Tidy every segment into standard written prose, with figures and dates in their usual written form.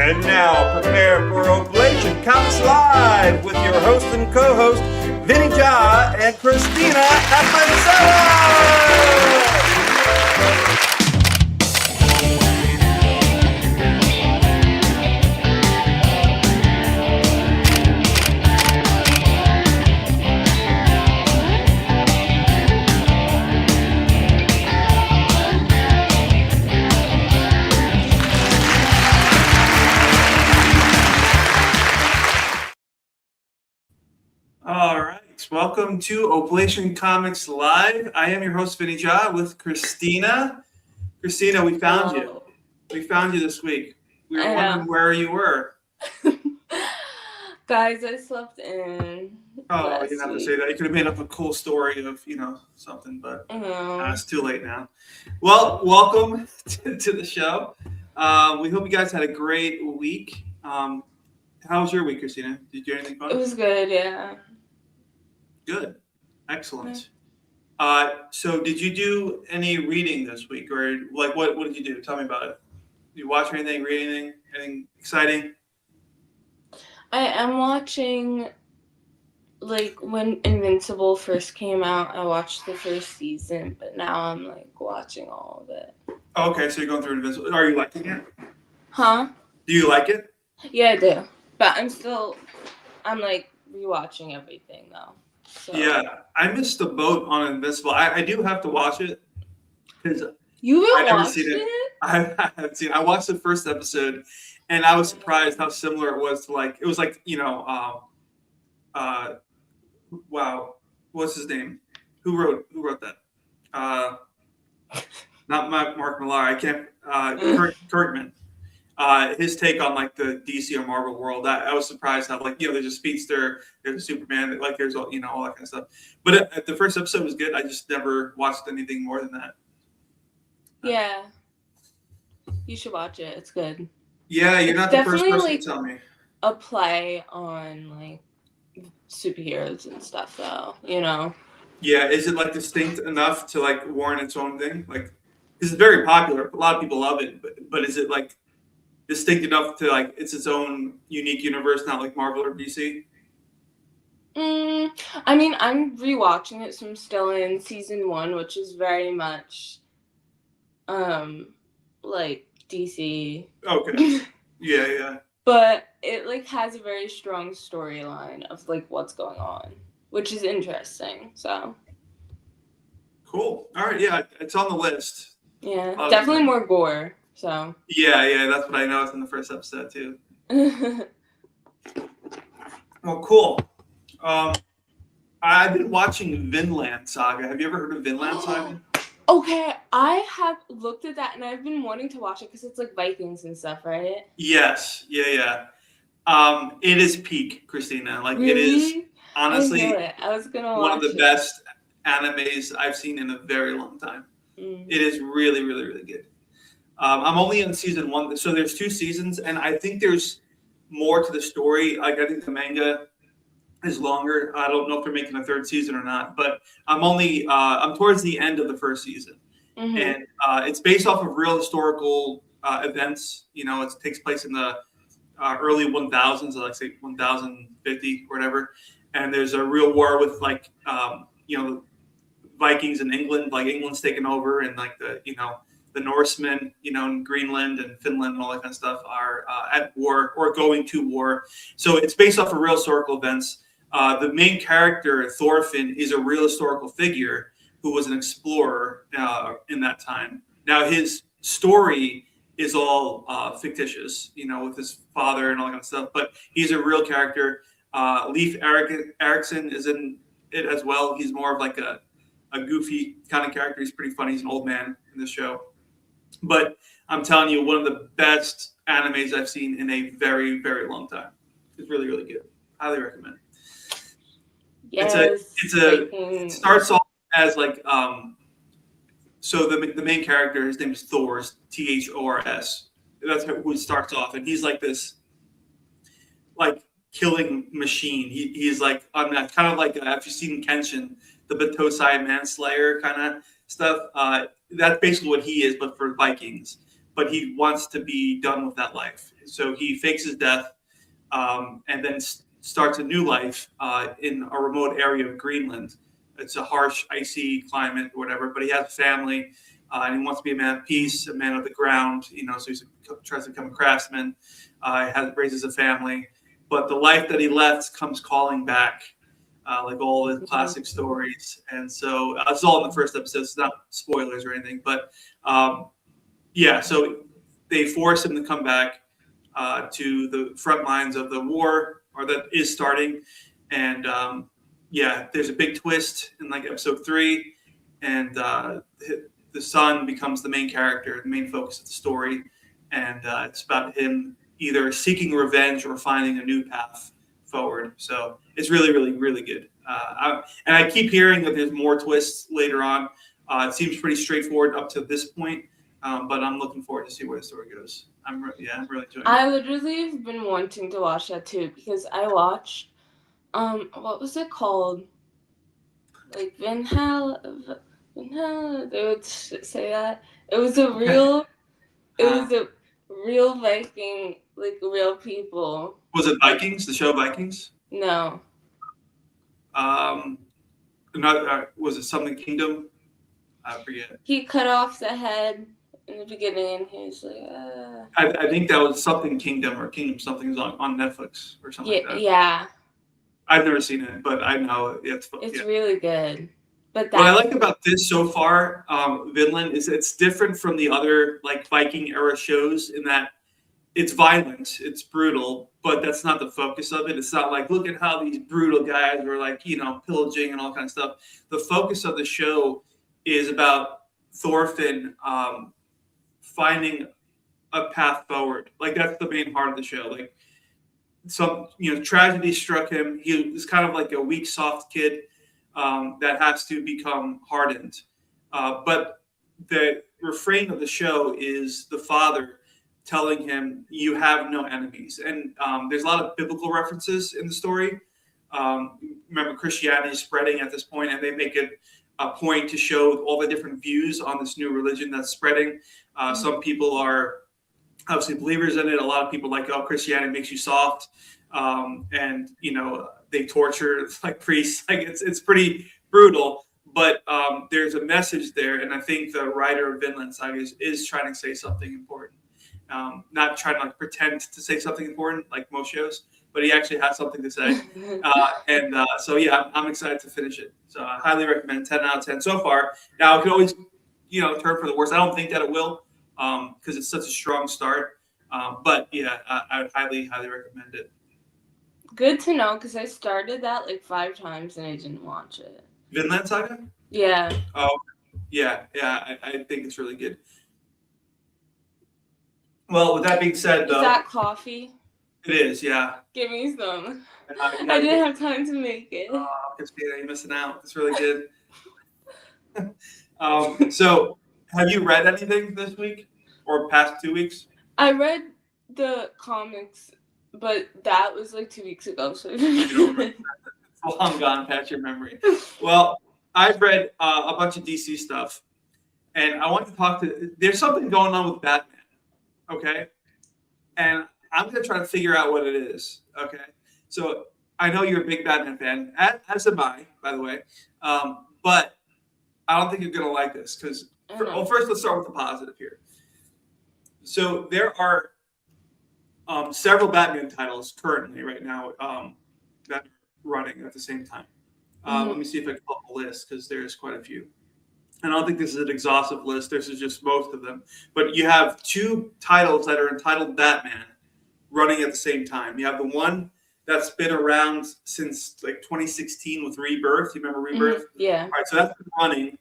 And now, prepare for Oblation Comics Live with your host and co-host, Vinny and Christina Appenzeller! All right, welcome to Oblation Comics Live. I am your host, Vinny with Christina. Christina, we found you. We found you this week. We were wondering where you were. Guys, I slept in. Oh, you didn't have to say that. You could have made up a cool story of, something, but it's too late now. Well, welcome to the show. We hope you guys had a great week. How was your week, Christina? Did you do anything fun? It was good, yeah. Good. Excellent. So did you do any reading this week, or like what did you do? Tell me about it. Did you watch anything, read anything exciting? I am watching, like, when Invincible first came out, I watched the first season, but now I'm, like, watching all of it. Oh, okay, so you're going through Invincible. Are you liking it? Huh? Do you like it? Yeah, I do. But I'm, like, rewatching everything, though. So. Yeah, I missed the boat on Invincible. I do have to watch it. You haven't watched it? I haven't seen it. I watched the first episode, and I was surprised how similar it was to, like, it was like, wow, what's his name? Who wrote that? Not Mark Millar. I can't. Kirkman. His take on, like, the DC or Marvel world. I was surprised how, like, there's a speedster, there's a Superman, like, there's all that kind of stuff. But the first episode was good. I just never watched anything more than that. Yeah, you should watch it. It's good. Yeah, you're not the first person to tell me. A play on, like, superheroes and stuff, though. Yeah, is it, like, distinct enough to, like, warrant its own thing? Like, because it's very popular. A lot of people love it, but is it, like, distinct enough to, like, it's its own unique universe, not like Marvel or DC? I mean, I'm rewatching it, so I'm still in season 1, which is very much, like, DC. Okay. Yeah. But it, like, has a very strong storyline of, like, what's going on, which is interesting, so. Cool. All right, yeah, it's on the list. Yeah, definitely more gore. So. Yeah, that's what I noticed in the first episode too. Well, cool. I've been watching Vinland Saga. Have you ever heard of Vinland Saga? Okay, I have looked at that and I've been wanting to watch it because it's like Vikings and stuff, right? Yes, yeah. It is peak, Christina. Like, really? It is honestly I was gonna one of the best animes I've seen in a very long time. It is really, really, really good. I'm only in season 1, so there's 2 seasons, and I think there's more to the story. Like, I think the manga is longer. I don't know if they're making a 3rd season or not, but I'm towards the end of the 1st season, and it's based off of real historical events. It takes place in the early 1000s, like, say 1050 or whatever, and there's a real war with, like, Vikings in England. Like, England's taken over, and, like, the Norsemen, in Greenland and Finland and all that kind of stuff are at war or going to war. So it's based off of real historical events. The main character, Thorfinn, is a real historical figure who was an explorer in that time. Now, his story is all fictitious, with his father and all that kind of stuff, but he's a real character. Leif Erikson is in it as well. He's more of like a goofy kind of character. He's pretty funny. He's an old man in this show. But I'm telling you, one of the best animes I've seen in a very, very long time. It's really, really good. Highly recommend. Yes, it starts off as, like, so the main character, his name is Thors, Thors. That's who it starts off, and he's like this, like, killing machine. He's like, kind of like, if you've seen Kenshin, the Batosai Manslayer kind of stuff. That's basically what he is, but for Vikings. but he wants to be done with that life. So he fakes his death, and then starts a new life in a remote area of Greenland. It's a harsh, icy climate, or whatever. But he has a family, and he wants to be a man of peace, a man of the ground. So he tries to become a craftsman. Raises a family, but the life that he left comes calling back, like all the classic stories. And so it's all in the first episode. It's not spoilers or anything, but so they force him to come back to the front lines of the war, or that is starting. And there's a big twist in like episode 3, and the son becomes the main character, the main focus of the story, and it's about him either seeking revenge or finding a new path forward. So it's really, really, really good. And I keep hearing that there's more twists later on. It seems pretty straightforward up to this point, but I'm looking forward to see where the story goes. I'm really enjoying it. I literally have been wanting to watch that too, because I watched, what was it called? Like Vinhal, they would say that. It was a real Viking, like real people. Was it Vikings? The show Vikings? No. Was it something Kingdom? I forget. He cut off the head in the beginning, and he was like, I think that was something Kingdom, or Kingdom something's on Netflix or something like that. Yeah. I've never seen it, but I know it's really good. But what I like about this so far, Vinland, is it's different from the other like Viking era shows in that it's violent, it's brutal, but that's not the focus of it. It's not like, look at how these brutal guys were like, pillaging and all kind of stuff. The focus of the show is about Thorfinn finding a path forward. Like that's the main part of the show. Like some tragedy struck him. He was kind of like a weak, soft kid that has to become hardened. But the refrain of the show is the father telling him, you have no enemies. And there's a lot of biblical references in the story. Remember, Christianity is spreading at this point, and they make it a point to show all the different views on this new religion that's spreading. Some people are obviously believers in it. A lot of people like, Christianity makes you soft. And, they torture like priests. Like it's pretty brutal, but there's a message there. And I think the writer of Vinland Saga is trying to say something important. Not trying to pretend to say something important like most shows, but he actually has something to say. I'm excited to finish it. So I highly recommend. 10 out of 10 so far. Now it can always, turn for the worst. I don't think that it will, because it's such a strong start. I would highly, highly recommend it. Good to know, because I started that like 5 times and I didn't watch it. Vinland Saga? Yeah. Oh, yeah. I think it's really good. Well, with that being said, though. Is that coffee? It is, yeah. Give me some. I didn't have time to make it. Oh, Christina, you're missing out. It's really good. So, have you read anything this week or past 2 weeks? I read the comics, but that was like 2 weeks ago. So it's long gone past your memory. Well, I've read a bunch of DC stuff, and I want to talk to. There's something going on with Batman. Okay, and I'm going to try to figure out what it is. Okay, so I know you're a big Batman fan, as am I, by the way. But I don't think you're going to like this because, first let's start with the positive here. So there are several Batman titles currently right now that are running at the same time. Let me see if I can pull up a list because there's quite a few. And I don't think this is an exhaustive list. This is just most of them. But you have 2 titles that are entitled Batman running at the same time. You have the one that's been around since like 2016 with Rebirth. You remember Rebirth? Mm-hmm. Yeah. All right, so that's been running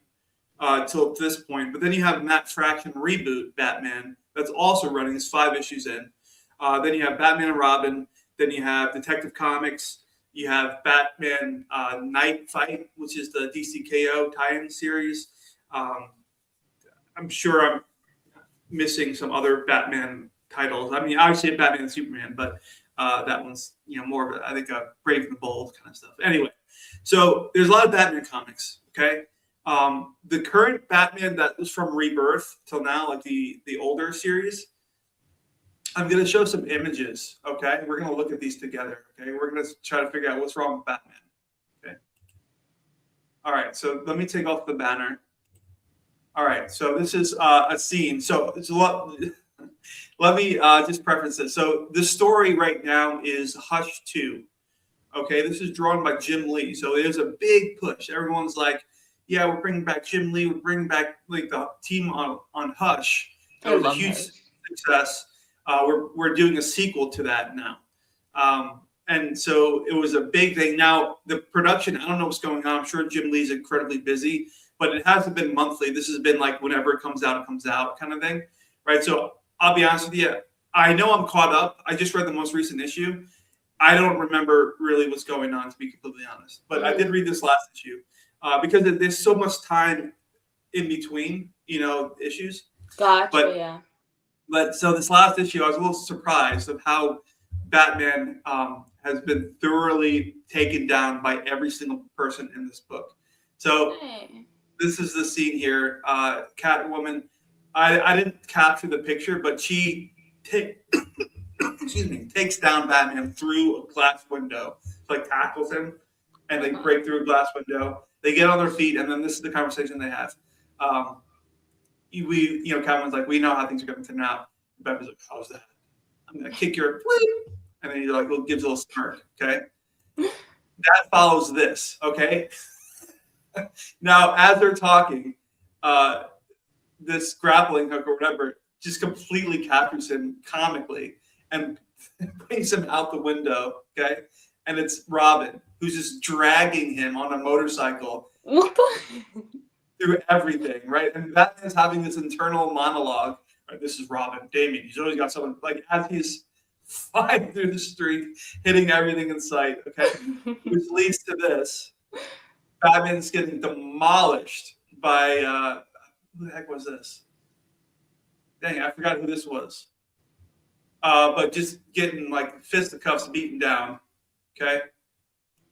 till this point. But then you have Matt Fraction Reboot Batman that's also running. It's 5 issues in. Then you have Batman and Robin. Then you have Detective Comics. You have Batman Night Fight, which is the DCKO tie-in series. I'm sure I'm missing some other Batman titles. I mean, obviously Batman and Superman, but that one's more of Brave and the Bold kind of stuff. Anyway, so there's a lot of Batman comics. Okay, The current Batman that was from Rebirth till now, like the older series, I'm going to show some images, okay? We're going to look at these together, okay? We're going to try to figure out what's wrong with Batman, okay? All right, so let me take off the banner. All right, so this is a scene. So it's a lot. Let me just preface this. So the story right now is Hush 2. Okay, this is drawn by Jim Lee. So there's a big push. Everyone's like, yeah, we're bringing back Jim Lee. We're bringing back like the team on Hush. That was a huge success. We're doing a sequel to that now. And so it was a big thing. Now, the production, I don't know what's going on. I'm sure Jim Lee's incredibly busy, but it hasn't been monthly. This has been like whenever it comes out kind of thing, right? So I'll be honest with you. I know I'm caught up. I just read the most recent issue. I don't remember really what's going on, to be completely honest. But I did read this last issue because there's so much time in between, issues. Gotcha, But so this last issue, I was a little surprised of how Batman has been thoroughly taken down by every single person in this book. So this is the scene here. Catwoman, I didn't capture the picture, but she takes down Batman through a glass window. Like tackles him, and they break through a glass window. They get on their feet, and then this is the conversation they have. Catwoman's like, we know how things are going to turn out. Batman's like, how's that? I'm going to kick your bleep. And then he gives a little smirk, okay? That follows this, okay? Now, as they're talking, this grappling hook or whatever just completely captures him comically and brings him out the window, okay? And it's Robin, who's just dragging him on a motorcycle through everything, right? And Batman's having this internal monologue. Right, this is Robin, Damien. He's always got someone, like, as he's flying through the street, hitting everything in sight, okay? Which leads to this. Batman's getting demolished by, who the heck was this? Dang, I forgot who this was. But just getting, like, fisticuffs beaten down, okay?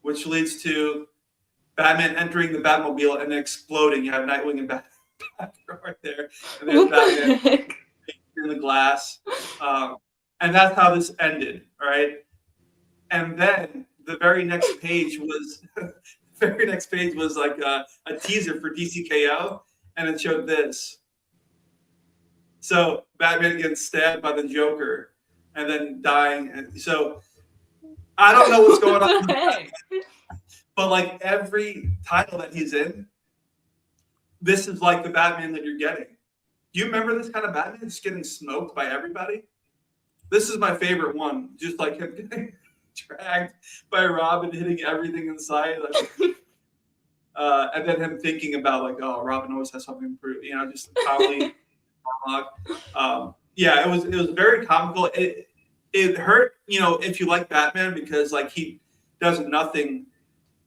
Which leads to Batman entering the Batmobile and then exploding. You have Nightwing and Batman right there. And there's Batman in the glass. And that's how this ended, all right? And then the very next page was like a teaser for DCKO, and it showed this. So Batman gets stabbed by the Joker and then dying. And so I don't know what's going on. But like every title that he's in, this is like the Batman that you're getting. Do you remember this kind of Batman just getting smoked by everybody? This is my favorite one. Just like him getting dragged by Robin, hitting everything in sight. And then him thinking about like, oh, Robin always has something to prove. Just calmly. It was very comical. It hurt, if you like Batman, because like he does nothing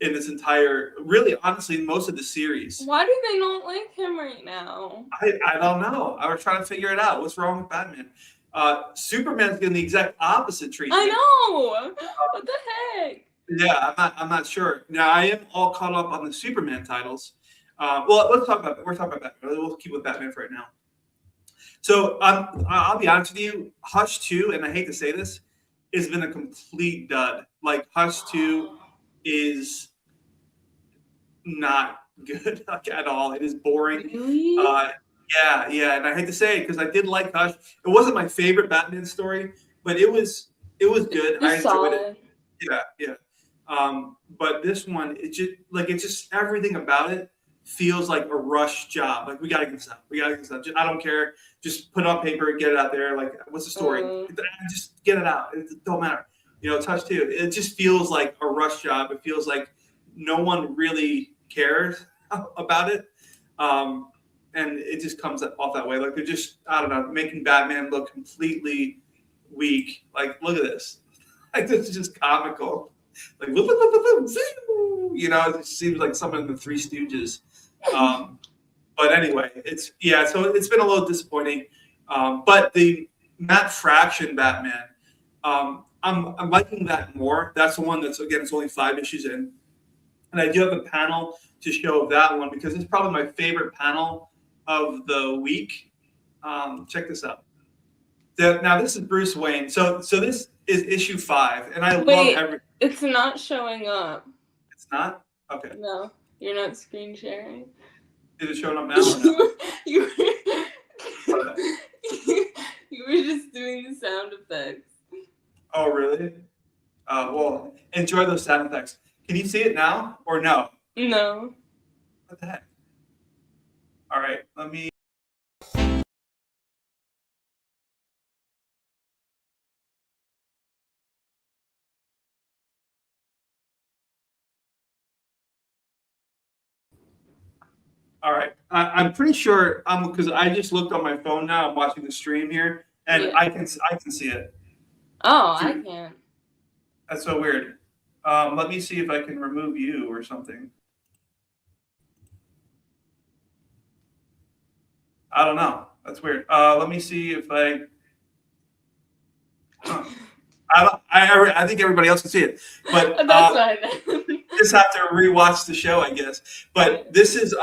in this entire, really, honestly, most of the series. Why do they not like him right now? I don't know. I was trying to figure it out. What's wrong with Batman? Superman's getting the exact opposite treatment. I know. What the heck? Yeah, I'm not sure. Now I am all caught up on the Superman titles. Well, let's talk about. We're talking about Batman. We'll keep with Batman for right now. So I'll be honest with you. Hush 2, and I hate to say this, has been a complete dud. Like Hush 2 is not good like, at all. It is boring. Really? Yeah, and I hate to say it because I did like Hush. It wasn't my favorite Batman story, but it was good. I enjoyed it. Yeah. But this one, it's just everything about it feels like a rush job. Like we gotta get this out. I don't care. Just put it on paper, get it out there. Like, what's the story? Just get it out. It don't matter. Touch 2. It just feels like a rush job. It feels like no one really cares about it. And it just comes off that way. Like they're just, I don't know, making Batman look completely weak. Like, look at this. Like, this is just comical. Like, it just seems like someone in the Three Stooges. But anyway, so it's been a little disappointing. But the Matt Fraction Batman, I'm liking that more. That's the one that's, again, it's only 5 issues in. And I do have a panel to show that one because it's probably my favorite panel of the week. Check this out. Now this is Bruce Wayne. So this is issue 5, and I love every. It's not showing up. It's not? Okay. No, you're not screen sharing. Is it showing up now or no? you were just doing the sound effects. Oh, really? Well, enjoy those sound effects. Can you see it now or no? No. What the heck? All right, let me. All right, I'm pretty sure because I just looked on my phone now. I'm watching the stream here, and yeah. I can see it. Oh, I can't. That's so weird. Let me see if I can remove you or something. I don't know. That's weird. Let me see if I. I think everybody else can see it, but that's fine. Just have to rewatch the show, I guess. But this is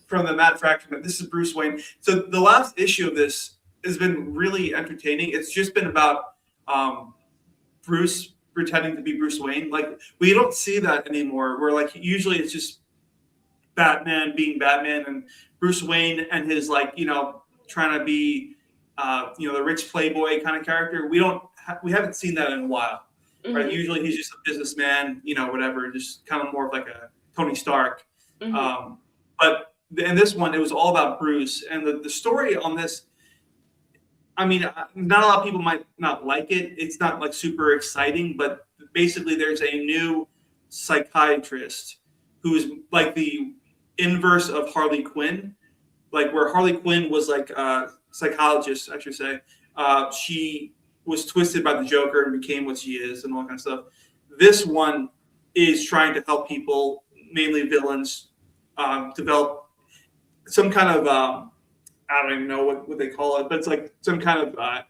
from the Matt Fraction. This is Bruce Wayne. So the last issue of this has been really entertaining. It's just been about Bruce pretending to be Bruce Wayne. Like we don't see that anymore. Where like usually it's just Batman being Batman and Bruce Wayne and his trying to be the rich playboy kind of character. We haven't seen that in a while. Mm-hmm. Right? Usually he's just a businessman, whatever, just kind of more of like a Tony Stark. Mm-hmm. But in this one, it was all about Bruce. And the story on this, I mean, not a lot of people might not like it. It's not like super exciting, but basically there's a new psychiatrist who's like the inverse of Harley Quinn. Like where Harley Quinn was like a psychologist, I should say. She was twisted by the Joker and became what she is and all that kind of stuff. This one is trying to help people, mainly villains, develop some kind of, I don't even know what they call it, but it's like some kind of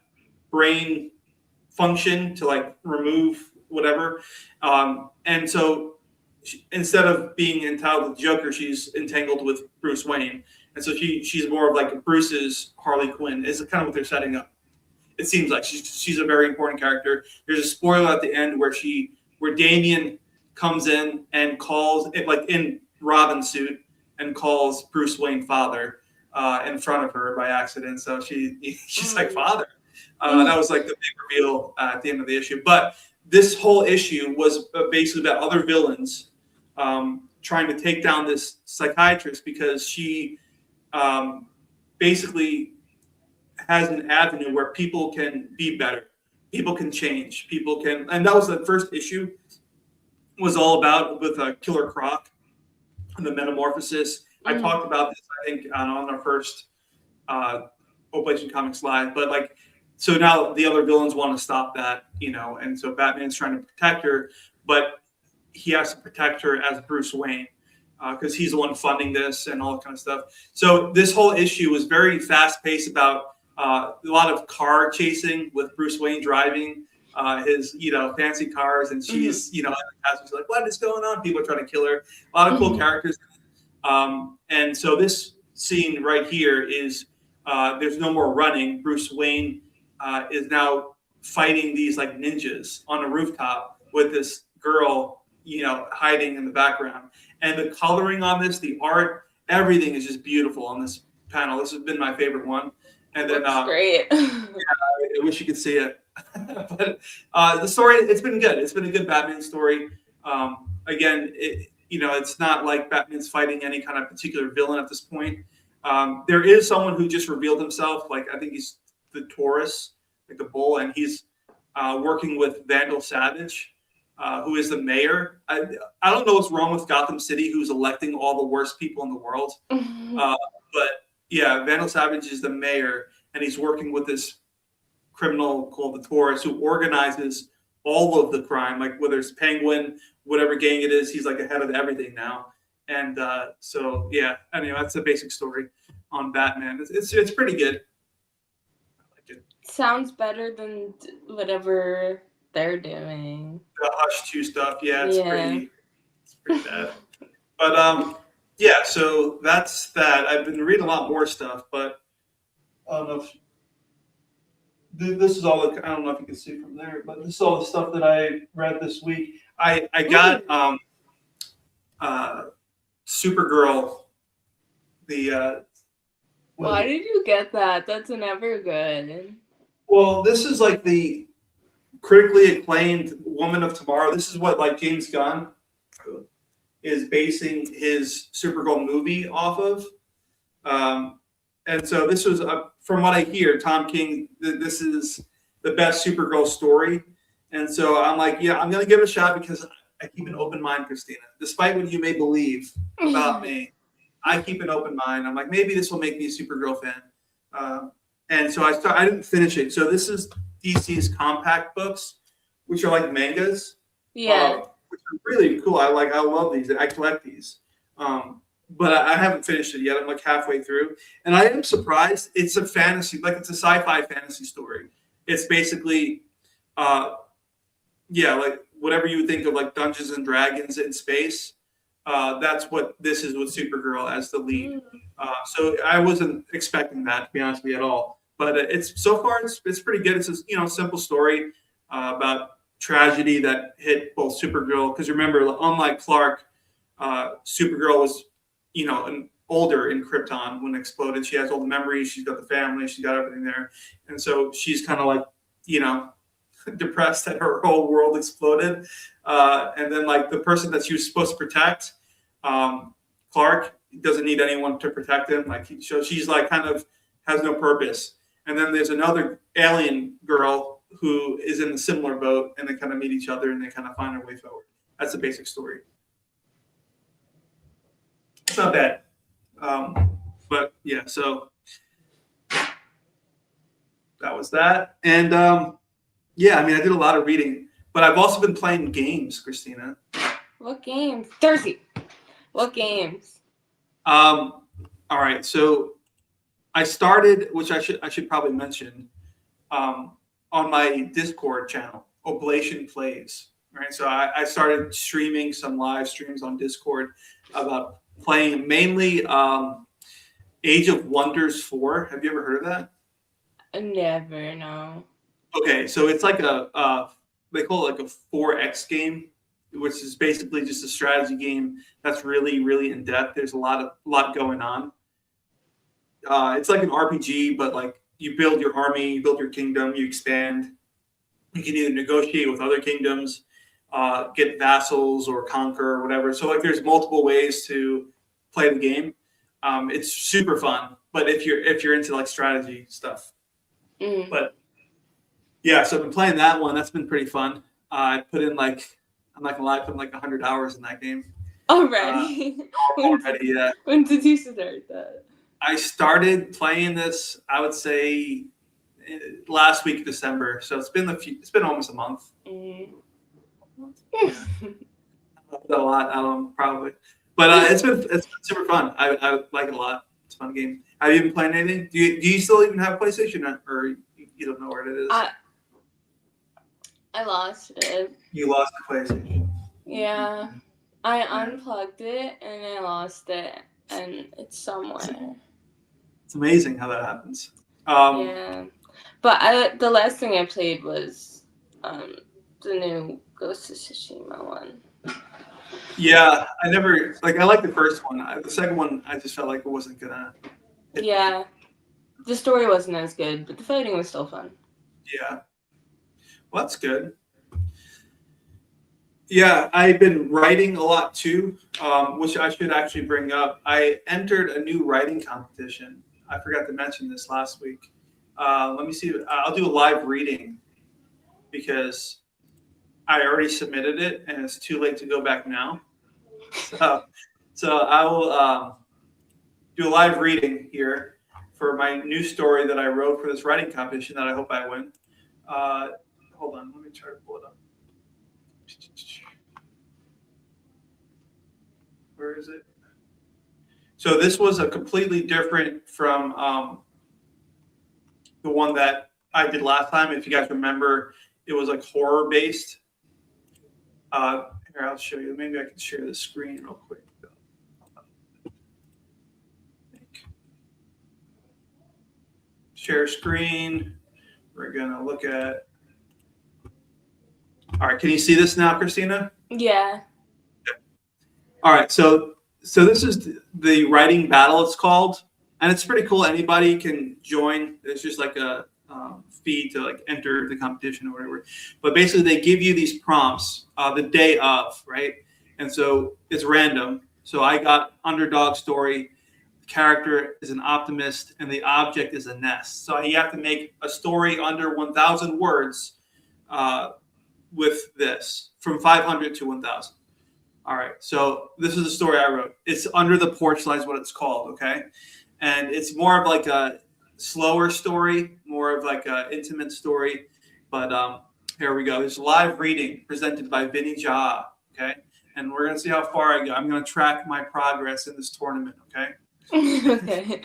brain function to like remove whatever. And so instead of being entitled to the Joker, she's entangled with Bruce Wayne. And so she's more of like Bruce's Harley Quinn is kind of what they're setting up. It seems like she's a very important character. There's a spoiler at the end where Damian comes in and calls it like in Robin suit and calls Bruce Wayne father in front of her by accident. So she's like father. That was like the big reveal at the end of the issue. But this whole issue was basically about other villains trying to take down this psychiatrist because she basically has an avenue where people can be better, people can change, and that was the first issue was all about with Killer Croc and the metamorphosis. I talked about this, I think, on our first Oblation Comics Live, but like, so now the other villains want to stop that, and so Batman's trying to protect her, but he has to protect her as Bruce Wayne because he's the one funding this and all that kind of stuff. So this whole issue was very fast-paced about a lot of car chasing with Bruce Wayne driving his, fancy cars, and she's, she's like, what is going on? People are trying to kill her. A lot of cool characters. And so this scene right here is there's no more running. Bruce Wayne is now fighting these like ninjas on a rooftop with this girl, hiding in the background. And the coloring on this, the art, everything is just beautiful on this panel. This has been my favorite one. And then, great. I wish you could see it. But the story, it's been good. It's been a good Batman story. Again, it's not like Batman's fighting any kind of particular villain at this point. There is someone who just revealed himself. Like, I think he's the Taurus, like the bull, and he's working with Vandal Savage, who is the mayor. I don't know what's wrong with Gotham City, who's electing all the worst people in the world. But yeah, Vandal Savage is the mayor, and he's working with this criminal called the Taurus, who organizes all of the crime, like whether it's Penguin, whatever gang it is, he's like ahead of everything now. And so yeah, anyway, that's the basic story on Batman. It's pretty good. I like it. Sounds better than whatever they're doing. The Hush 2 stuff, it's pretty bad. But yeah, so that's that. I've been reading a lot more stuff, but I don't know if this is all. I don't know if you can see from there, but this is all the stuff that I read this week. I got Ooh. uh, Supergirl. The what is Why it? did you get that? That's never good. Well, this is like the critically acclaimed Woman of Tomorrow. This is what like James Gunn is basing his Supergirl movie off of. Um, and so this was, from what I hear, Tom King, this is the best Supergirl story. And so I'm like, yeah, I'm going to give it a shot because I keep an open mind, Christina. Despite what you may believe about me, I keep an open mind. I'm like, maybe this will make me a Supergirl fan. And so I didn't finish it. So this is DC's compact books, which are like mangas, Yeah. which are really cool. I love these. I collect these. But I haven't finished it yet. I'm like halfway through, and I am surprised. It's a fantasy, like it's a sci-fi fantasy story. It's basically, uh, yeah, like whatever you would think of like Dungeons and Dragons in space. That's what this is with Supergirl as the lead. Mm. So I wasn't expecting that, to be honest with you, at all. But it's so far it's pretty good. It's a simple story about tragedy that hit both Supergirl, because remember, unlike Clark, Supergirl was an older in Krypton when it exploded. She has all the memories. She's got the family. She's got everything there, and so she's kind of like depressed that her whole world exploded. And then like the person that she was supposed to protect, Clark, doesn't need anyone to protect him. So she's like kind of has no purpose. And then there's another alien girl who is in a similar boat, and they kind of meet each other and they kind of find their way forward. That's the basic story. It's not bad. But yeah, so that was that. And yeah, I mean, I did a lot of reading, but I've also been playing games, Christina. What games? Thirsty. What games? All right, so I started, which I should probably mention, on my Discord channel, Oblation Plays. Right, so I started streaming some live streams on Discord about playing mainly Age of Wonders 4. Have you ever heard of that? Never, no. Okay, so it's like they call it like a 4X game, which is basically just a strategy game that's really, really in depth. There's a lot going on. It's like an RPG, but like you build your army, you build your kingdom, you expand. You can either negotiate with other kingdoms, get vassals, or conquer, or whatever. So like there's multiple ways to play the game. It's super fun, but if you're into like strategy stuff. Mm. But yeah, so I've been playing that one. That's been pretty fun. I put in I'm not gonna lie, I put in like 100 hours in that game. Already? Already, yeah. When did you start that? I started playing this, I would say, last week of December. So it's been almost a month. Mm. A lot, I don't know, probably. But it's been super fun. I like it a lot. It's a fun game. Have you been playing anything? Do you still even have a PlayStation, or you don't know where it is? I lost it. You lost the PlayStation. Yeah. I unplugged it and I lost it, and it's somewhere. It's amazing how that happens. Yeah. But the last thing I played was the new Ghost of Tsushima one. Yeah, I like the first one. The second one, I just felt like it wasn't gonna. Yeah. The story wasn't as good, but the fighting was still fun. Yeah. Well, that's good. Yeah, I've been writing a lot too, which I should actually bring up. I entered a new writing competition. I forgot to mention this last week. Let me see. I'll do a live reading because I already submitted it and it's too late to go back now. So I will do a live reading here for my new story that I wrote for this writing competition that I hope I win. Hold on, let me try to pull it up. Where is it? So this was a completely different from the one that I did last time. If you guys remember, it was like horror based. Here, I'll show you. Maybe I can share the screen real quick. share screen. We're going to look at. All right. Can you see this now, Christina? Yeah. All right. So this is the writing battle, it's called. And it's pretty cool. Anybody can join. It's just like a fee to like enter the competition or whatever. But basically, they give you these prompts the day of, right? And so it's random. So I got underdog story. The character is an optimist, and the object is a nest. So you have to make a story under 1,000 words with this, from 500 to 1,000. All right. So this is the story I wrote. It's Under the Porch Light is what it's called. Okay. And it's more of like a slower story, more of like an intimate story. But here we go. There's live reading presented by Vinny. Okay. And we're going to see how far I go. I'm going to track my progress in this tournament. Okay. Okay.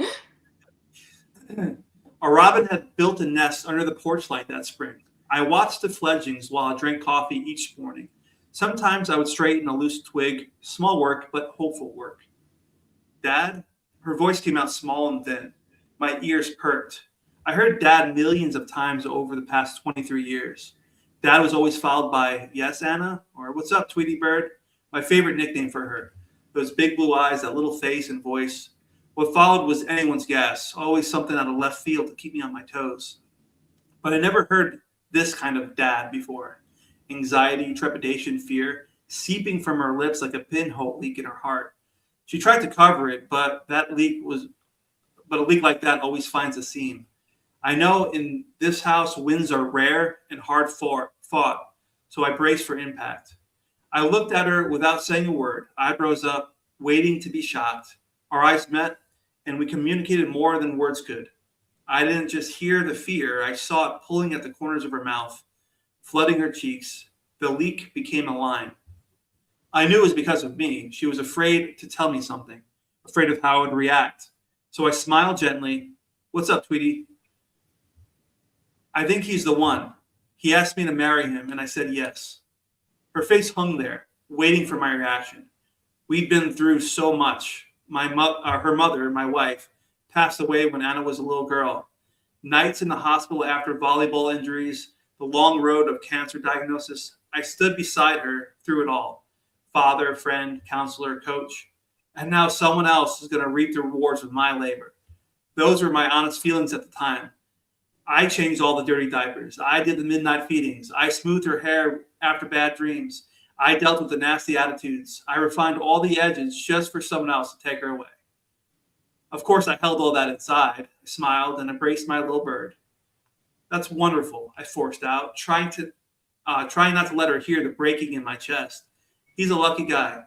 A robin had built a nest under the porch light that spring. I watched the fledglings while I drank coffee each morning. Sometimes I would straighten a loose twig, small work, but hopeful work. Dad? Her voice came out small and thin. My ears perked. I heard Dad millions of times over the past 23 years. Dad was always followed by, yes, Anna? Or what's up, Tweety Bird? My favorite nickname for her. Those big blue eyes, that little face and voice. What followed was anyone's guess, always something out of left field to keep me on my toes. But I never heard this kind of Dad before. Anxiety, trepidation, fear, seeping from her lips like a pinhole leak in her heart. She tried to cover it, but a leak like that always finds a seam. I know in this house wins are rare and hard fought, so I braced for impact. I looked at her without saying a word, eyebrows up, waiting to be shocked. Our eyes met, and we communicated more than words could. I didn't just hear the fear, I saw it pulling at the corners of her mouth, flooding her cheeks. The leak became a line. I knew it was because of me. She was afraid to tell me something, afraid of how I would react. So I smiled gently. What's up, Tweety? I think he's the one. He asked me to marry him, and I said yes. Her face hung there, waiting for my reaction. We'd been through so much. Her mother, my wife, passed away when Anna was a little girl. Nights in the hospital after volleyball injuries, the long road of cancer diagnosis. I stood beside her through it all. Father, friend, counselor, coach. And now someone else is going to reap the rewards of my labor. Those were my honest feelings at the time. I changed all the dirty diapers. I did the midnight feedings. I smoothed her hair after bad dreams. I dealt with the nasty attitudes. I refined all the edges just for someone else to take her away. Of course, I held all that inside. I smiled and embraced my little bird. That's wonderful, I forced out, trying not to let her hear the breaking in my chest. He's a lucky guy.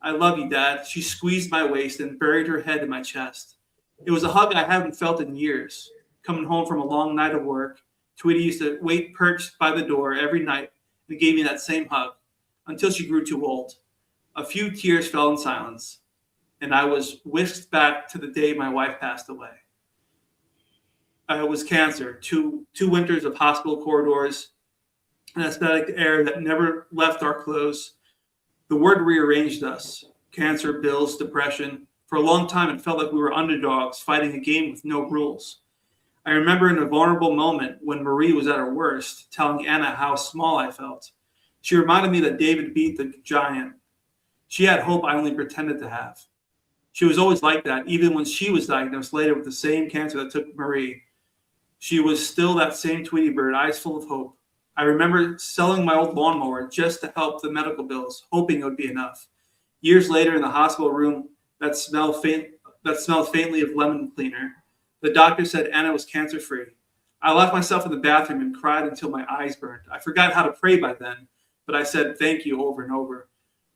I love you, Dad. She squeezed my waist and buried her head in my chest. It was a hug I haven't felt in years. Coming home from a long night of work, Tweety used to wait perched by the door every night and gave me that same hug until she grew too old. A few tears fell in silence, and I was whisked back to the day my wife passed away. It was cancer, two winters of hospital corridors, an aesthetic air that never left our clothes. The word rearranged us. Cancer, bills, depression. For a long time, it felt like we were underdogs fighting a game with no rules. I remember in a vulnerable moment when Marie was at her worst, telling Anna how small I felt. She reminded me that David beat the giant. She had hope I only pretended to have. She was always like that, even when she was diagnosed later with the same cancer that took Marie. She was still that same Tweety Bird, eyes full of hope. I remember selling my old lawnmower just to help the medical bills, hoping it would be enough. Years later, in the hospital room that smelled faintly of lemon cleaner, the doctor said Anna was cancer-free. I locked myself in the bathroom and cried until my eyes burned. I forgot how to pray by then, but I said thank you over and over.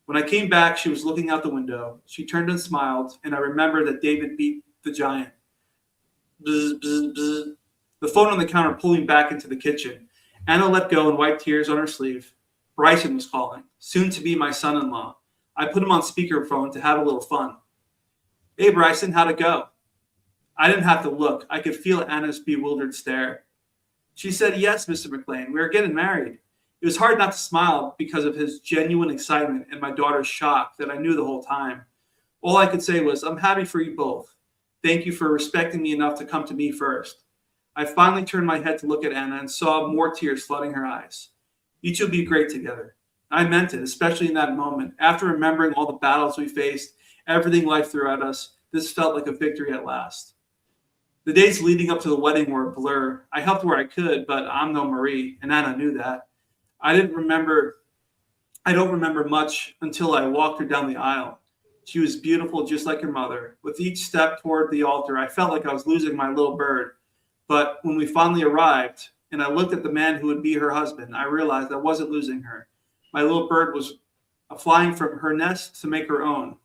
When I came back, she was looking out the window. She turned and smiled, and I remembered that David beat the giant. Bzz, bzz, bzz. The phone on the counter pulled me back into the kitchen. Anna let go and wiped tears on her sleeve. Bryson was calling, soon to be my son-in-law. I put him on speakerphone to have a little fun. Hey, Bryson, how'd it go? I didn't have to look. I could feel Anna's bewildered stare. She said, yes, Mr. McLean, we are getting married. It was hard not to smile because of his genuine excitement and my daughter's shock that I knew the whole time. All I could say was, I'm happy for you both. Thank you for respecting me enough to come to me first. I finally turned my head to look at Anna and saw more tears flooding her eyes. You two will be great together. I meant it, especially in that moment. After remembering all the battles we faced, everything life threw at us, this felt like a victory at last. The days leading up to the wedding were a blur. I helped where I could, but I'm no Marie, and Anna knew that. I don't remember much until I walked her down the aisle. She was beautiful, just like her mother. With each step toward the altar, I felt like I was losing my little bird. But when we finally arrived, and I looked at the man who would be her husband, I realized I wasn't losing her. My little bird was flying from her nest to make her own.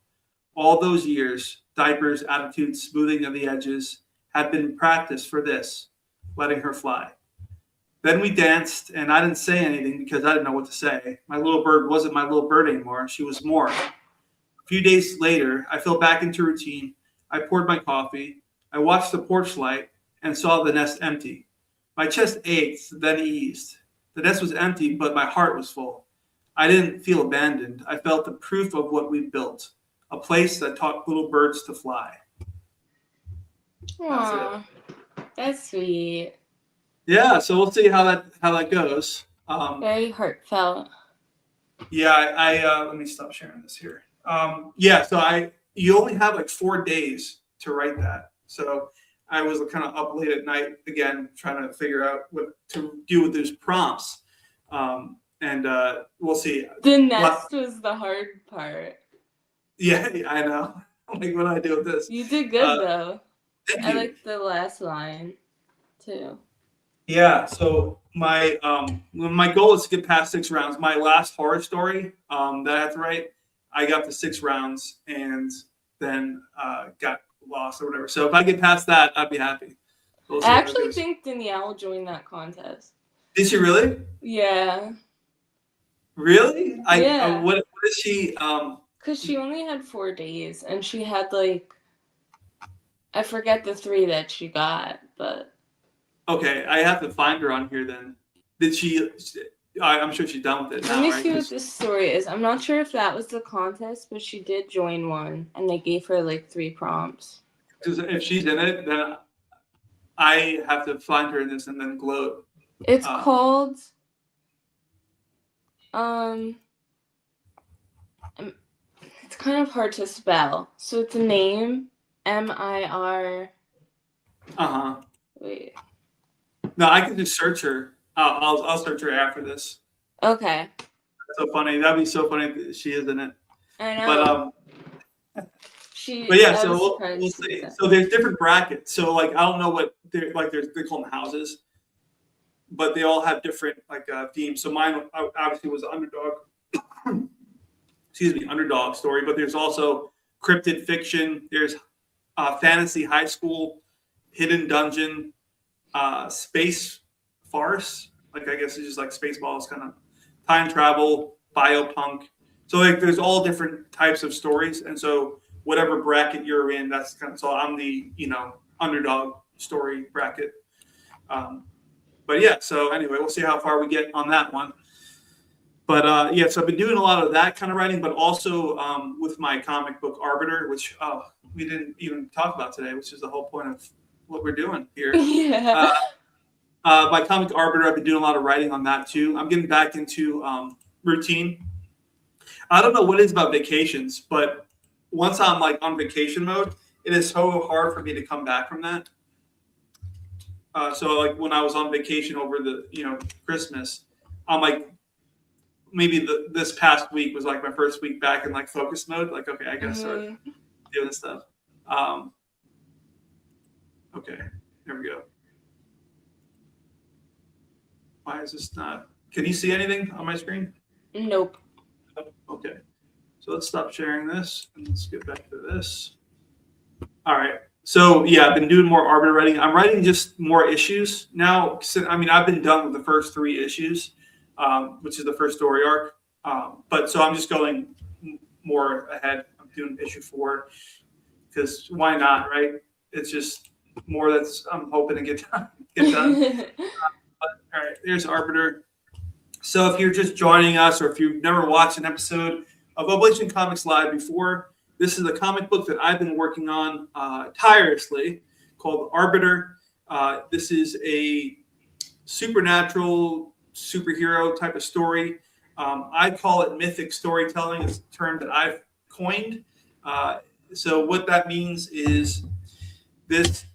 All those years, diapers, attitudes, smoothing of the edges, had been practiced for this, letting her fly. Then we danced, and I didn't say anything because I didn't know what to say. My little bird wasn't my little bird anymore. She was more. A few days later, I fell back into routine. I poured my coffee. I watched the porch light and saw the nest empty. My chest ached, then eased. The nest was empty, but my heart was full. I didn't feel abandoned. I felt the proof of what we built, a place that taught little birds to fly. Aww, that's sweet. Yeah, so we'll see how that goes. Very heartfelt. Yeah, I let me stop sharing this here. Yeah, so you only have like 4 days to write that. So I was kind of up late at night again, trying to figure out what to do with those prompts. And we'll see. The nest was the hard part. Yeah, I know. Like, what do I do with this? You did good though. I you. like the last line too. Yeah, so my goal is to get past 6 rounds. My last horror story that I had to write, I got to 6 rounds and then got lost or whatever. So if I get past that, I'd be happy. I actually think Danielle joined that contest. Did she really? Yeah. Really? Yeah. What is she? Because she only had 4 days, and she had like, I forget the 3 that she got, but. Okay, I have to find her on here then. Did she? I'm sure she's done with it now. Let me right? see what this story is. I'm not sure if that was the contest, but she did join one, and they gave her like 3 prompts. Because if she's in it, then I have to find her in this and then gloat. It's called. It's kind of hard to spell. So it's a name, MIR. Wait. No, I can just search her. I'll search her after this. Okay. That's so funny. That'd be so funny if she is in it. I know. But yeah, so we'll see. So there's different brackets. So like I don't know what they're like. They call them houses, but they all have different like themes. So mine obviously was underdog. Excuse me, underdog story. But there's also cryptid fiction. There's fantasy high school, hidden dungeon, space farce. Like I guess it's just like Spaceballs, kind of time travel, biopunk. So like there's all different types of stories, and so whatever bracket you're in, that's kind of, so I'm the underdog story bracket. But yeah, so anyway, we'll see how far we get on that one. But yeah, so I've been doing a lot of that kind of writing, but also with my comic book Arbiter, which we didn't even talk about today, which is the whole point of what we're doing here. Yeah. My comic Arbiter, I've been doing a lot of writing on that too. I'm getting back into routine. I don't know what it is about vacations, but once I'm like on vacation mode, it is so hard for me to come back from that. So like when I was on vacation over the Christmas, I'm like maybe this past week was like my first week back in like focus mode. Like okay, I gotta start doing stuff. Okay, there we go. Why is this not? Can you see anything on my screen? Nope. Okay. So let's stop sharing this and let's get back to this. All right. So yeah, I've been doing more Arbiter writing. I'm writing just more issues now. I mean, I've been done with the first 3 issues, which is the first story arc. But so I'm just going more ahead. I'm doing issue 4 because why not, right? It's just more that's I'm hoping to get done. But, all right, there's Arbiter. So if you're just joining us or if you've never watched an episode of Oblation Comics Live before, this is a comic book that I've been working on tirelessly called Arbiter. This is a supernatural superhero type of story. I call it mythic storytelling. It's a term that I've coined. So what that means is this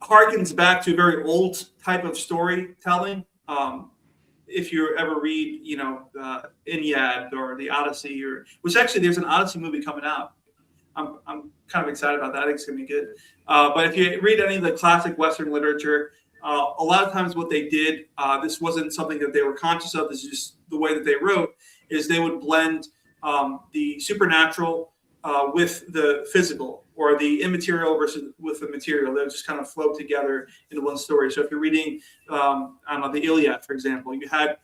harkens back to a very old type of storytelling. If you ever read, Iliad or the Odyssey, or which actually there's an Odyssey movie coming out. I'm kind of excited about that. I think it's gonna be good. But if you read any of the classic Western literature, a lot of times what they did, this wasn't something that they were conscious of. This is just the way that they wrote. Is they would blend the supernatural with the physical, or the immaterial versus with the material. They would just kind of flow together into one story. So if you're reading, I don't know, the Iliad, for example, you had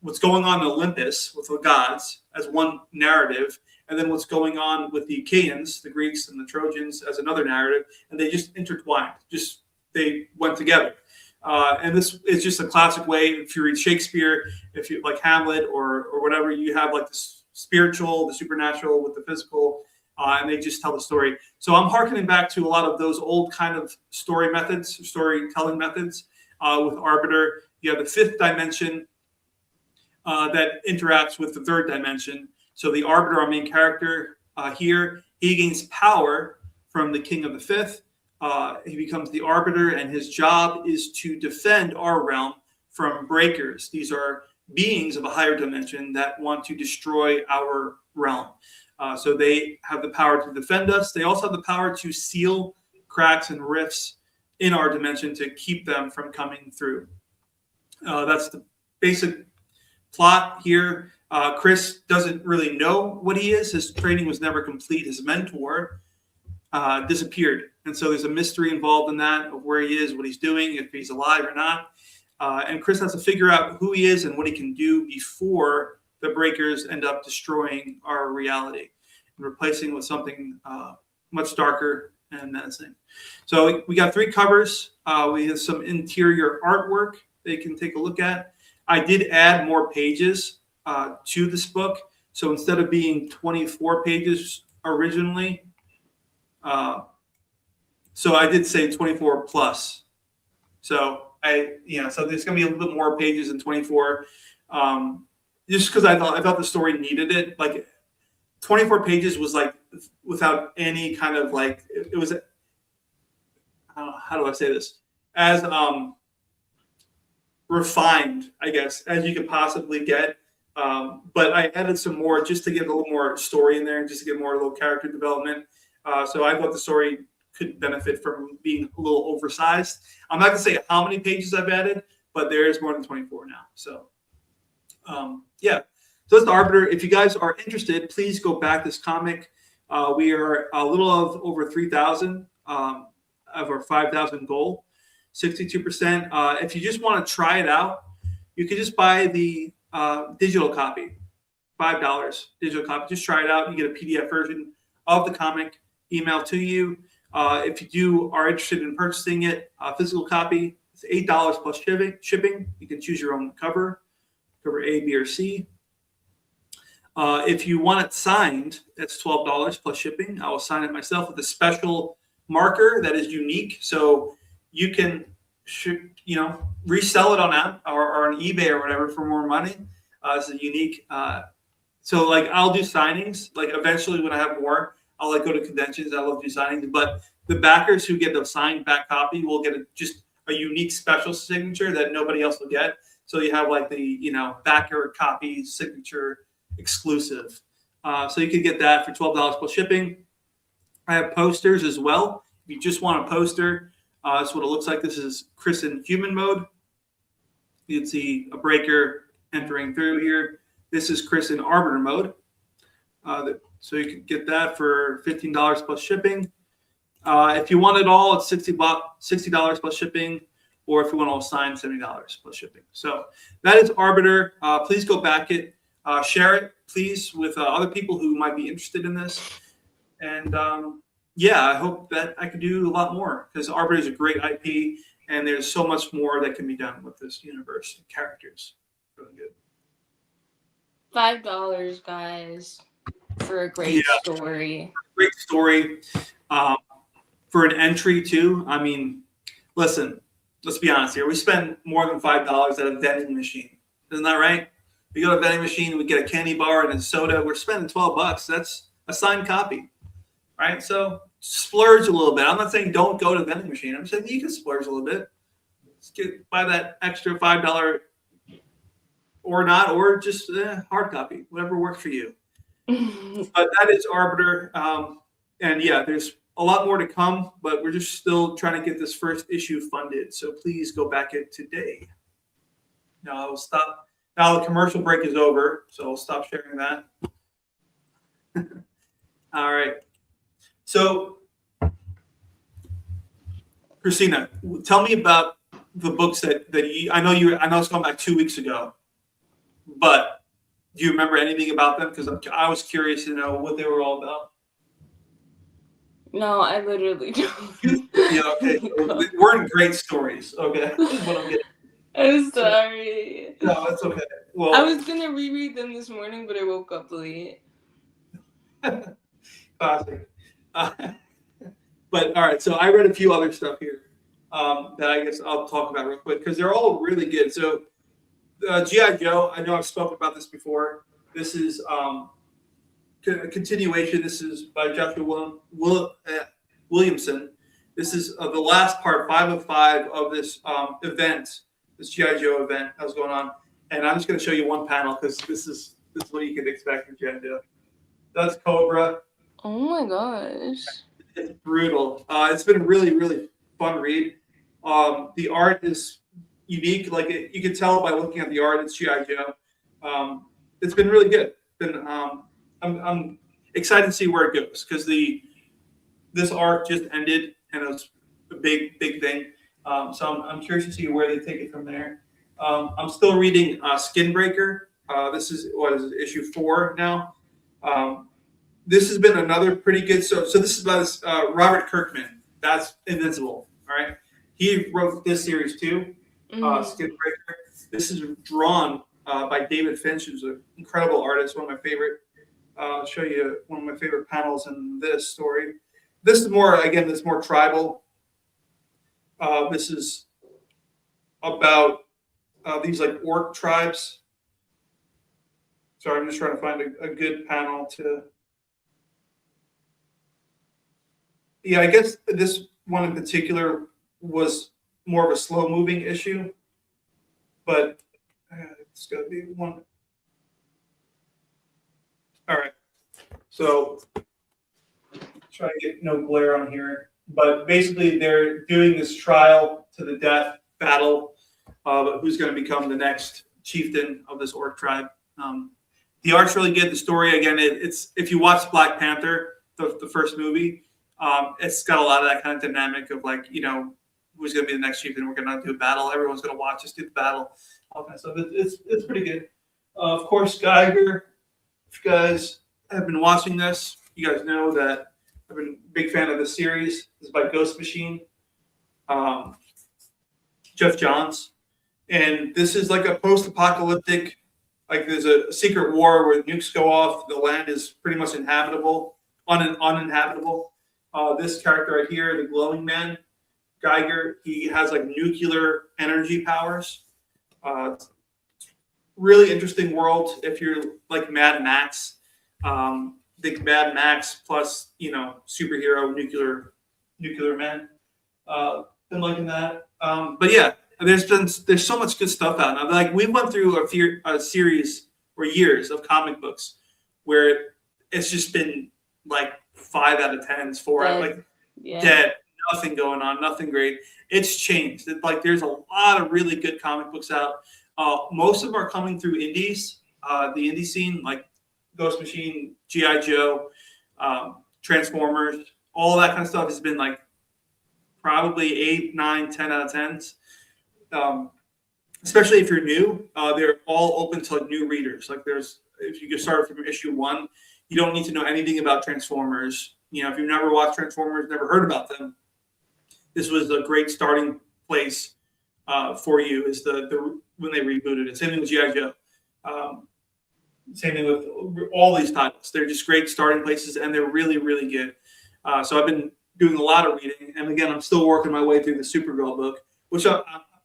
what's going on in Olympus with the gods as one narrative, and then what's going on with the Achaeans, the Greeks, and the Trojans as another narrative, and they just intertwined. They went together. And this is just a classic way. If you read Shakespeare, if you like Hamlet or whatever, you have like the spiritual, the supernatural with the physical, and they just tell the story. So I'm hearkening back to a lot of those old kind of storytelling methods. With Arbiter, you have the fifth dimension that interacts with the third dimension. So the Arbiter, our main character here, he gains power from the king of the fifth. He becomes the Arbiter, and his job is to defend our realm from breakers. These are beings of a higher dimension that want to destroy our realm. So they have the power to defend us. They also have the power to seal cracks and rifts in our dimension to keep them from coming through. That's the basic plot here. Chris doesn't really know what he is. His training was never complete. His mentor disappeared. And so there's a mystery involved in that, of where he is, what he's doing, if he's alive or not. And Chris has to figure out who he is and what he can do before the breakers end up destroying our reality and replacing it with something much darker and menacing. So we got 3 covers. We have some interior artwork they can take a look at. I did add more pages to this book. So instead of being 24 pages originally, so I did say 24 plus. So so there's going to be a little bit more pages than 24, just because I thought the story needed it. Like 24 pages was like without any kind of like, it was, how do I say this? As refined, I guess, as you could possibly get. But I added some more just to get a little more story in there and just to get more little character development. So I thought the story could benefit from being a little oversized. I'm not going to say how many pages I've added, but there's more than 24 now. So, yeah. So that's the Arbiter. If you guys are interested, please go back this comic. We are a little over 3,000 of our 5,000 goal, 62%. If you just want to try it out, you can just buy the digital copy, $5 digital copy. Just try it out. You get a PDF version of the comic emailed to you. If you are interested in purchasing it, physical copy, it's $8 plus shipping. You can choose your own cover A, B, or C. If you want it signed, that's $12 plus shipping. I will sign it myself with a special marker that is unique, so you can resell it on eBay or whatever for more money. It's a unique. So like I'll do signings. Like eventually when I have more, I'll like go to conventions. I love to do signings, but the backers who get the signed back copy will get just a unique special signature that nobody else will get. So you have like the backer copy signature exclusive. So you can get that for $12 plus shipping. I have posters as well. If you just want a poster, that's what it looks like. This is Chris in human mode. You can see a breaker entering through here. This is Chris in Arbiter mode. So you can get that for $15 plus shipping. If you want it all, it's $60 plus shipping. Or if you want all signed, $70 plus shipping. So that is Arbiter. Please go back it. Share it, please, with other people who might be interested in this. And I hope that I can do a lot more, because Arbiter is a great IP, and there's so much more that can be done with this universe and characters. Really good. $5, guys, for a great story. Great story. For an entry too. I mean, Listen, let's be honest here. We spend more than $5 at a vending machine. Isn't that right? We go to a vending machine, we get a candy bar and a soda. We're spending $12. That's a signed copy, right? So splurge a little bit. I'm not saying don't go to the vending machine. I'm saying you can splurge a little bit. Buy that extra $5 or not, or just hard copy, whatever works for you. But that is Arbiter. And yeah, there's a lot more to come, but we're just still trying to get this first issue funded. So please go back it today. Now I'll stop. Now the commercial break is over, so I'll stop sharing that. All right. So, Christina, tell me about the books that I know it's gone back 2 weeks ago, but do you remember anything about them? Because I was curious to know what they were all about. No, I literally don't. Yeah, okay. They weren't great stories. Okay, that's what I'm getting. I'm sorry. No, it's okay. Well, I was gonna reread them this morning, but I woke up late. Classic. But all right, so I read a few other stuff here that I guess I'll talk about real quick because they're all really good. So G.I. Joe, I know I've spoken about this before. This is a continuation. This is by Joshua Williamson. This is the last part, 5 of 5 of this event, this G.I. Joe event that was going on. And I'm just going to show you one panel because this is what you can expect from G.I. Joe. That's Cobra. Oh my gosh. It's brutal. It's been a really, really fun read. The art is unique. Like you can tell by looking at the art, it's G.I. Joe. It's been really good. I'm excited to see where it goes because this arc just ended and it was a big thing. So I'm curious to see where they take it from there. I'm still reading Skinbreaker. This is issue 4 now. This has been another pretty good. So this is about Robert Kirkman. That's Invincible. All right, he wrote this series too, Skinbreaker. This is drawn by David Finch, who's an incredible artist. One of my favorite. I'll show you one of my favorite panels in this story. This is more tribal. This is about these like orc tribes. Sorry, I'm just trying to find a good panel to. Yeah, I guess this one in particular was more of a slow-moving issue, but it's got to be one. All right, so try to get no glare on here, but basically they're doing this trial to the death battle of who's going to become the next chieftain of this orc tribe. The art's really good. The story, again, it's if you watch Black Panther, the first movie, it's got a lot of that kind of dynamic of like, who's going to be the next chieftain. We're going to do a battle. Everyone's going to watch us do the battle. All kind of stuff. It's pretty good. Of course, Geiger. If you guys have been watching this, you guys know that I've been a big fan of this series. This is by Ghost Machine, Jeff Johns. And this is like a post-apocalyptic, like there's a secret war where nukes go off. The land is pretty much uninhabitable. This character right here, the glowing man, Geiger, he has like nuclear energy powers. Really interesting world if you're like Mad Max. Think Mad Max plus superhero nuclear man. Been liking that. But yeah, there's so much good stuff out now. Like we went through a series for years of comic books where it's just been like 5 out of 10s, 4 out dead, nothing going on, nothing great. It's changed. Like there's a lot of really good comic books out. Most of them are coming through indies, the indie scene, like Ghost Machine, G.I. Joe, Transformers, all that kind of stuff has been like probably 8, 9, 10 out of 10s. Especially if you're new, they're all open to like new readers. Like if you get started from issue 1, you don't need to know anything about Transformers. If you've never watched Transformers, never heard about them, this was a great starting place for you. Is when they rebooted it. Same thing with G.I. Joe. Same thing with all these titles. They're just great starting places, and they're really, really good. So I've been doing a lot of reading, and again, I'm still working my way through the Supergirl book, which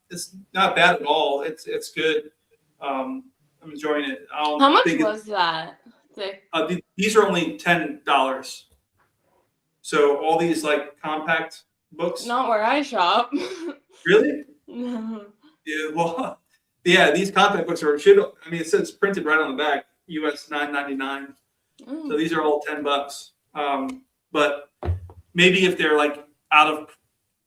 it's not bad at all. It's good. I'm enjoying it. How much was that? These are only $10. So all these like compact books. Not where I shop. Really? No. Yeah. Well, yeah. These compact books it says printed right on the back, US $9.99. So these are all $10. But maybe if they're like out of,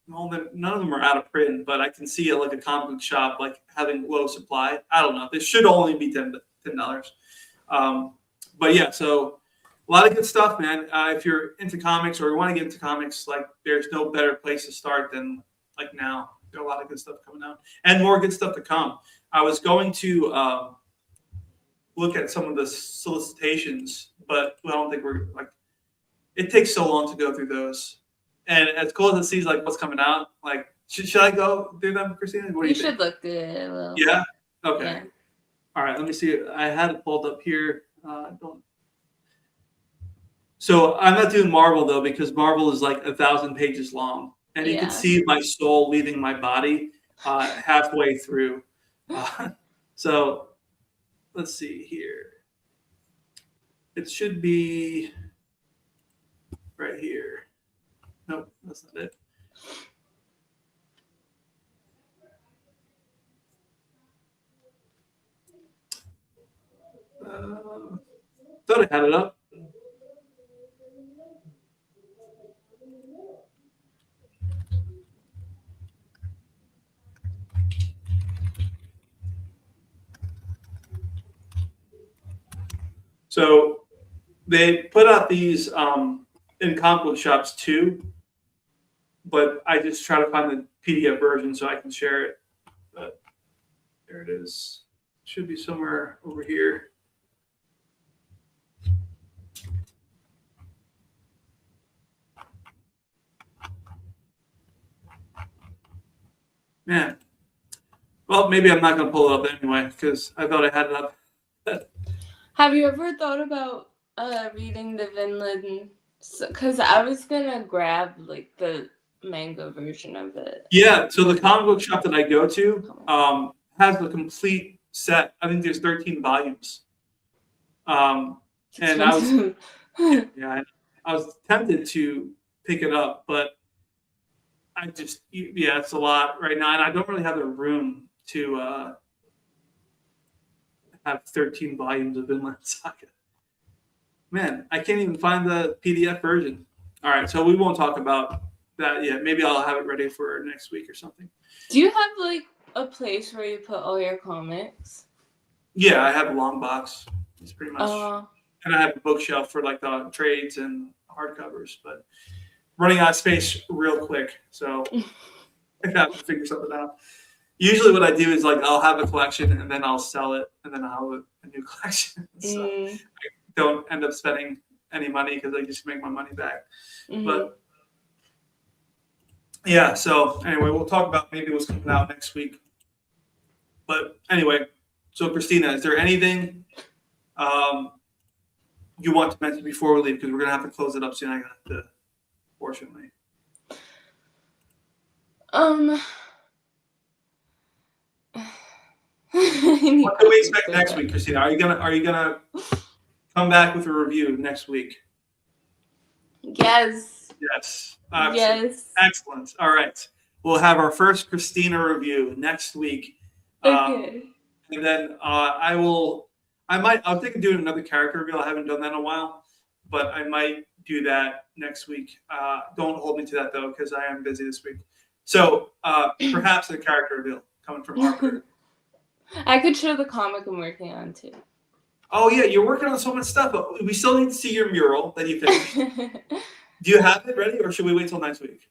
well, none of them are out of print, but I can see like a comic book shop like having low supply. I don't know. This should only be $10. But yeah, so a lot of good stuff, man. If you're into comics or you want to get into comics, like there's no better place to start than like now. There are a lot of good stuff coming out and more good stuff to come. I was going to look at some of the solicitations, but I don't think we're like. It takes so long to go through those, and as cool as it seems like what's coming out, like should I go through them, Christina? What do you think? Should look through it a little. Yeah. Okay. Yeah. All right. Let me see. I had it pulled up here. So I'm not doing Marvel though, because Marvel is like 1,000 pages long, and you can see my soul leaving my body halfway through. So let's see here. It should be right here. Nope, that's not it. Thought I had it up. So they put out these in comic book shops too, but I just try to find the PDF version so I can share it. But there it is. It should be somewhere over here. Man. Well, maybe I'm not going to pull it up anyway because I thought I had it up. Have you ever thought about reading the Vinland? Because I was gonna grab like the manga version of it. Yeah, so the comic book shop that I go to has the complete set. I think there's 13 volumes. And I was tempted to pick it up, but it's a lot right now, and I don't really have the room to have 13 volumes of Vinland Saga. Man, I can't even find the PDF version. All right, so we won't talk about that yet. Maybe I'll have it ready for next week or something. Do you have like a place where you put all your comics? Yeah, I have a long box. It's pretty much, and I have a bookshelf for like the trades and hardcovers, but running out of space real quick, so I have to figure something out. Usually what I do is like I'll have a collection and then I'll sell it and then I'll have a new collection. So I don't end up spending any money because I just make my money back. But yeah, so anyway, we'll talk about maybe what's coming out next week. But anyway, so Christina, is there anything you want to mention before we leave? Because we're going to have to close it up soon, I have to, unfortunately. What can we expect next week, Christina? Are you gonna come back with a review next week? Yes. Yes. Yes. Excellent. All right. We'll have our first Christina review next week. Okay. And then I'll think of doing another character reveal. I haven't done that in a while, but I might do that next week. Don't hold me to that though, because I am busy this week. So perhaps a character reveal coming from Arbiter. I could show the comic I'm working on too. Oh yeah, you're working on so much stuff. But we still need to see your mural that you finished. Do you have it ready, or should we wait till next week?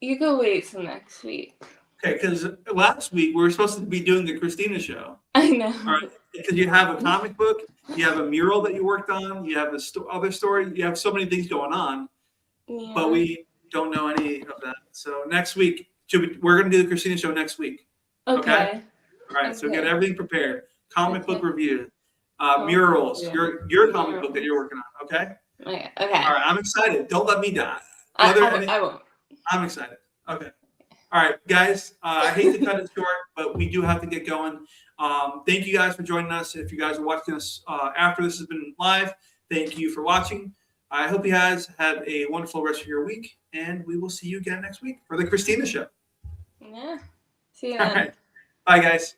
You can wait till next week. Okay, because last week we were supposed to be doing the Christina show. I know. All right, because you have a comic book, you have a mural that you worked on, you have other story, you have so many things going on, but we don't know any of that. So next week, we're going to do the Christina show next week. Okay. All right. So get everything prepared. Comic book review, murals, your comic book that you're working on. Okay. Okay. All right, I'm excited. Don't let me down. I won't. I'm excited. Okay. All right, guys. I hate to cut it short, but we do have to get going. Thank you guys for joining us. If you guys are watching us after this has been live, thank you for watching. I hope you guys have a wonderful rest of your week, and we will see you again next week for the Christina Show. Yeah. See you All then. right. Bye, guys.